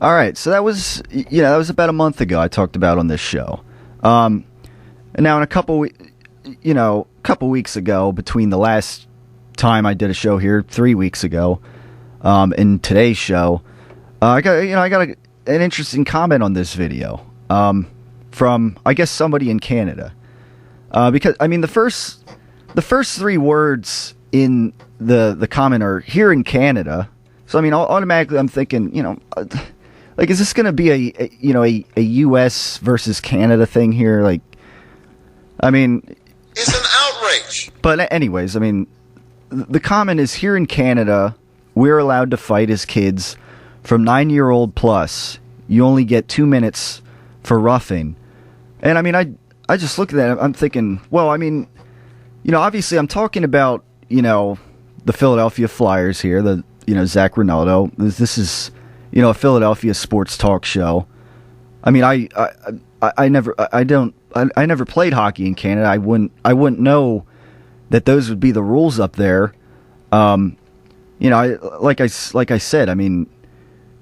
All right, so that was about a month ago. I talked about on this show, and now in a couple weeks ago, between the last time I did a show here 3 weeks ago, and today's show, I got an interesting comment on this video from I guess somebody in Canada, because I mean the first three words in the comment are "here in Canada," so I mean automatically I'm thinking like, is this going to be a U.S. versus Canada thing here? Like, I mean, it's an outrage. But anyways, I mean, the comment is, here in Canada, we're allowed to fight as kids from 9-year-old plus. You only get 2 minutes for roughing. And I mean, I just look at that, I'm thinking, well, I mean, obviously I'm talking about, the Philadelphia Flyers here, Zach Ronaldo. This is, a Philadelphia sports talk show. I mean, I never played hockey in Canada. I wouldn't know that those would be the rules up there. Like I said, I mean,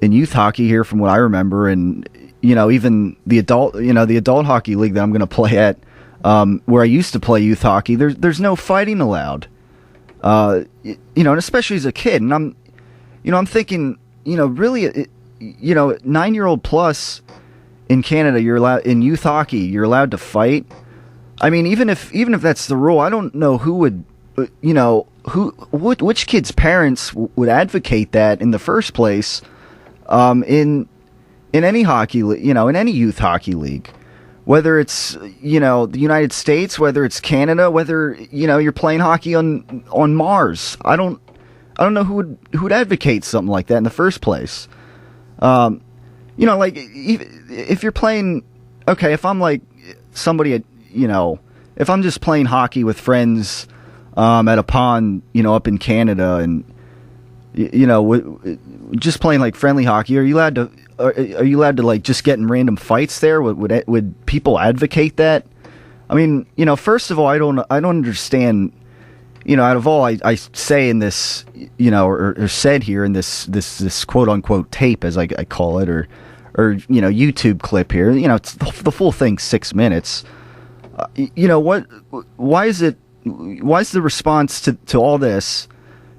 in youth hockey here, from what I remember, and even the adult hockey league that I'm going to play at, where I used to play youth hockey, there's no fighting allowed. And especially as a kid, and I'm thinking, really, 9-year-old plus in Canada, you're allowed in youth hockey. You're allowed to fight. I mean, even if that's the rule, I don't know who would, which kid's parents would advocate that in the first place, in any hockey, in any youth hockey league, whether it's the United States, whether it's Canada, whether you're playing hockey on Mars. I don't know who would advocate something like that in the first place. Like if you're playing, okay, if I'm like somebody, if I'm just playing hockey with friends at a pond, up in Canada, and just playing like friendly hockey, are you allowed to like just get in random fights there? Would people advocate that? I mean, first of all, I don't understand. Out of all I say in this, or said here in this quote unquote tape, as I call it, or YouTube clip here, it's the full thing, 6 minutes. Why is the response to all this,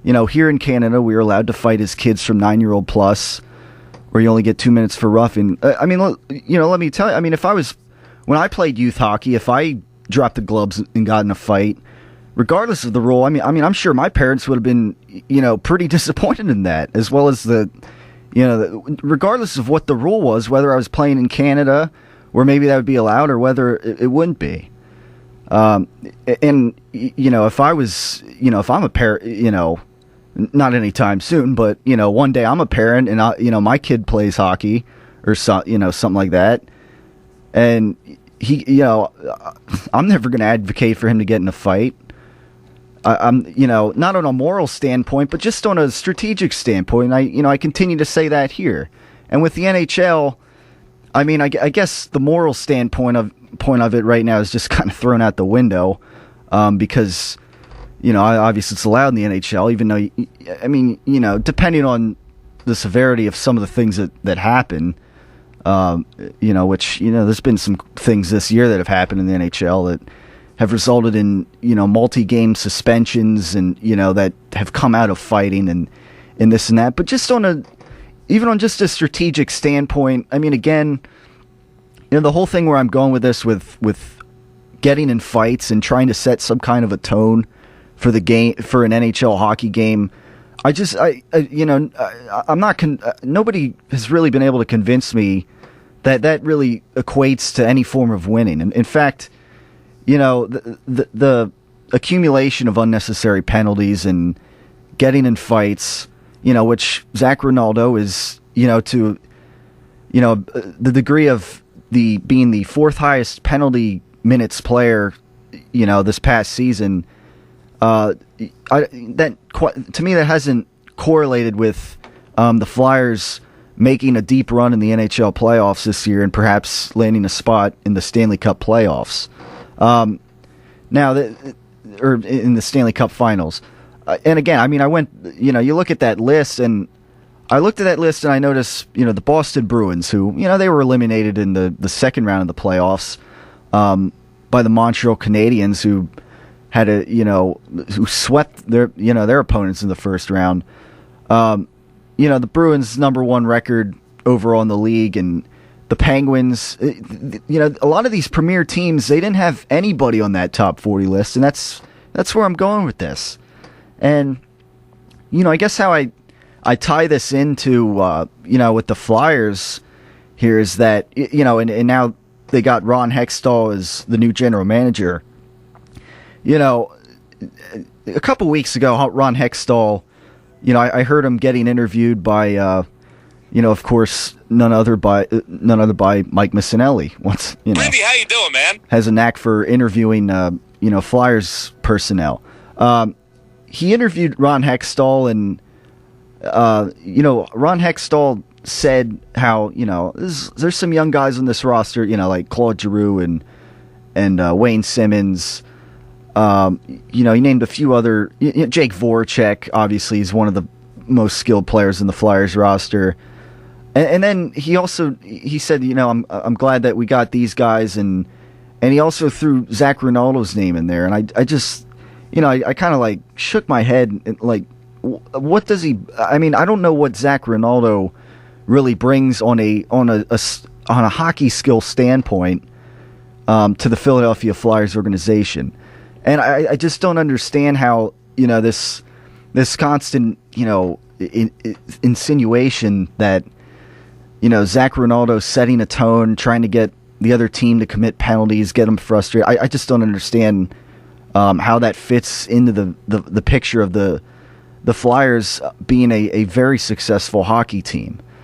here in Canada, we're allowed to fight as kids from 9-year-old plus, or you only get 2 minutes for roughing. I mean, let me tell you, I mean, when I played youth hockey, if I dropped the gloves and got in a fight, regardless of the rule, I mean, I'm sure my parents would have been, pretty disappointed in that, as well as regardless of what the rule was, whether I was playing in Canada, where maybe that would be allowed, or whether it wouldn't be. If I was, if I'm a parent, not anytime soon, but one day I'm a parent and my kid plays hockey or something like that, and he, I'm never going to advocate for him to get in a fight. I'm, not on a moral standpoint, but just on a strategic standpoint. I continue to say that here. And with the NHL, I mean, I guess the moral standpoint of it right now is just kind of thrown out the window, because, obviously it's allowed in the NHL, even though, I mean, depending on the severity of some of the things that happen, which, there's been some things this year that have happened in the NHL that have resulted in, multi-game suspensions and, that have come out of fighting and this and that. But just even on just a strategic standpoint, I mean, again, the whole thing where I'm going with this, with getting in fights and trying to set some kind of a tone for the game, for an NHL hockey game, I'm not, nobody has really been able to convince me that really equates to any form of winning. And in fact, the accumulation of unnecessary penalties and getting in fights, which Zach Ronaldo is, to, the degree of being the fourth highest penalty minutes player, this past season, to me that hasn't correlated with the Flyers making a deep run in the NHL playoffs this year and perhaps landing a spot in the Stanley Cup playoffs. Or in the Stanley Cup Finals. And again, I mean, I went, you look at that list, and I looked at that list and I noticed, the Boston Bruins, who, they were eliminated in the second round of the playoffs by the Montreal Canadiens, who had who swept their opponents in the first round. The Bruins' number one record overall in the league, and the Penguins, a lot of these premier teams, they didn't have anybody on that top 40 list, and that's where I'm going with this. And, I guess how I tie this into, with the Flyers here is that, and now they got Ron Hextall as the new general manager. A couple weeks ago, Ron Hextall, I heard him getting interviewed by, of course, none other by Mike Missinelli. Randy, how you doing, man? Has a knack for interviewing, Flyers personnel. He interviewed Ron Hextall, and Ron Hextall said how there's some young guys on this roster, like Claude Giroux and Wayne Simmons. He named a few other. Jake Voracek, obviously, is one of the most skilled players in the Flyers roster. And then he said, I'm glad that we got these guys, and he also threw Zach Rinaldo's name in there, and I just, I kind of like shook my head, and, like, what does he? I mean, I don't know what Zach Rinaldo really brings on a hockey skill standpoint to the Philadelphia Flyers organization. And I just don't understand how, this constant, insinuation that, Zach Rinaldo setting a tone, trying to get the other team to commit penalties, get them frustrated. I just don't understand how that fits into the picture of the Flyers being a very successful hockey team.